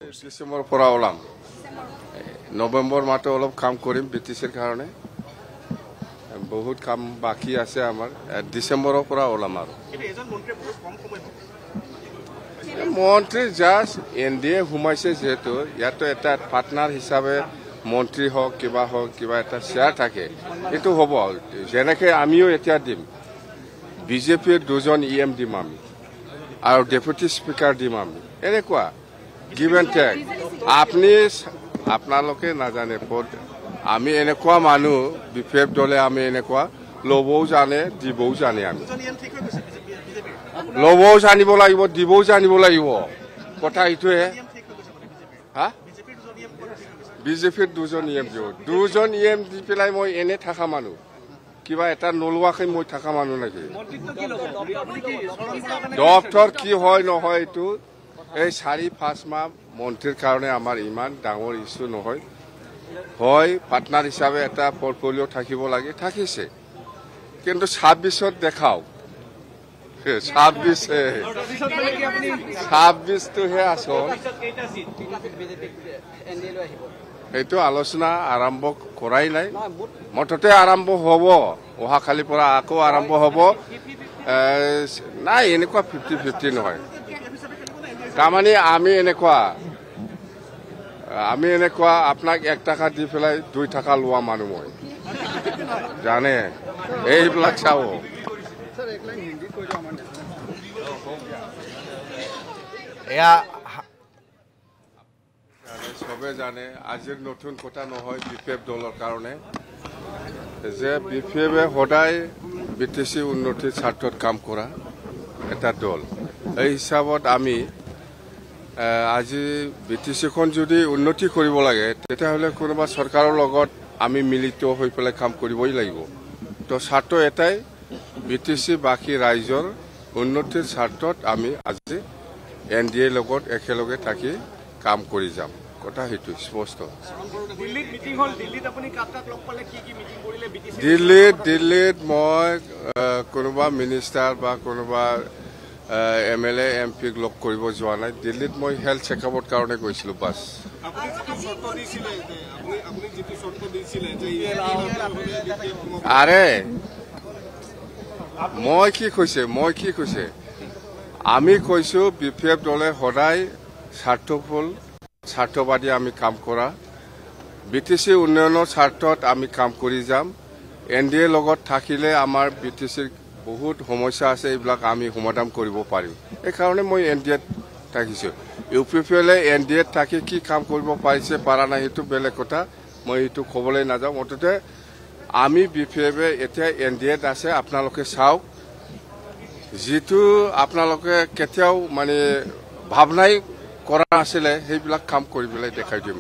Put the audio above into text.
কৰিছে ডিসেম্বৰৰ পৰা ওলাম নৱেম্বৰ মাহটো অলপ কাম কৰিম বিটিসিৰ কাৰণে বহুত কাম বাকি আছে আমাৰ ডিসেম্বৰৰ পৰা ওলাম আৰু এজন মন্ত্ৰীয়ে বহুত কম সময় মন্ত্ৰী জাস্ট এনডিএ ঘুমাইছে যেহেতু ইয়াতো এটা পাৰ্টনাৰ হিচাপে মন্ত্ৰী হওক কিবা এটা শেয়াৰ থাকে এইটো হ'ব যেনেকৈ আমিও এতিয়া দিম বিজেপিৰ দুজন ইএম দিম আমি আৰু ডেপুটি স্পিকাৰ দিম আমি এনেকুৱা গিভ এণ্ড টেক আপোনালোকে নাজানে আমি এনেকুৱা মানুহ বিপেপ দলে আমি এনেকুৱা ল'বও জানে দিবও জানে আমি ল'বও জানিব লাগিব দিবও জানিব লাগিব কথা এইটোৱে হা বিজেপিৰ দুজন ইএম দিব দুজন ইএম দি পেলাই মই এনে থকা মানুহ কিবা এটা নলোৱাকৈ মই থকা মানুহ নেকি ডক্টৰ কি হয় নহয় এইটো এই 4-5 মাহ মন্ত্ৰীৰ কাৰণে আমাৰ ইমান ডাঙৰ ইছ্যু নহয় হয় পাৰ্টনাৰ হিচাপে এটা পৰ্টফলিঅ' থাকিব লাগে থাকিছে কিন্তু 26ত দেখাওক 26টোহে আচল এইটো আলোচনা আৰম্ভ কৰাই নাই মুঠতে আৰম্ভ হ'ব অহাকালিৰ পৰা আকৌ আৰম্ভ হ'ব নাই এনেকুৱা 50-50 নহয় তাৰমানে আমি এনেকুৱা আপোনাক 1 টকা দি পেলাই 2 টকা লোৱা মানুহ মই জানে এইবিলাক চাব এয়া সবে জানে আজিৰ নতুন কথা নহয় বিপিএফ দলৰ কাৰণে যে বিপিএফে সদায় বিটিসি উন্নতিৰ স্বাৰ্থত কাম কৰা এটা দল এই হিচাপত আমি আজি বিটিসিখন যদি উন্নতি কৰিব লাগে তেতিয়াহ'লে কোনোবা চৰকাৰৰ লগত আমি মিলিত হৈ পেলাই কাম কৰিবই লাগিব তো স্বাৰ্থ এটাই বিটিসি বাকী ৰাইজৰ উন্নতিৰ স্বাৰ্থত আমি আজি এনডিএৰ লগত একেলগে থাকি কাম কৰি যাম কথা সেইটো স্পষ্ট দিল্লীত মই কোনোবা মিনিষ্টাৰ বা কোনোবা MLA MP লগ কৰিব যোৱা নাই দিল্লীত মই হেল্থ চেকআপৰ কাৰণে গৈছিলোঁ বাছ আৰে মই কি কৈছে আমি কৈছো বিপিএফ দলে সদায় স্বাৰ্থবাদী আমি কাম কৰা বিটিসি উন্নয়নৰ স্বাৰ্থত আমি কাম কৰি যাম এনডিএৰ লগত থাকিলে আমাৰ বিটিসিৰ বহুত সমস্যা আছে এইবিলাক আমি সমাধান কৰিব পাৰিম এইকাৰণে মই এনডিএত থাকিছো ইউপিপিএলে এনডিএত থাকি কি কাম কৰিব পাৰিছে পাৰা নাই সেইটো বেলেগ কথা মই এইটো ক'বলৈ নাযাওঁ মুঠতে আমি বিপিএফে এতিয়া এনডিএত আছে আপোনালোকে চাওক যেটো আপোনালোকে কেতিয়াও মানে ভাবনাই কৰা আছিলে সেইবিলাক কাম কৰিবলৈ দেখাই দিম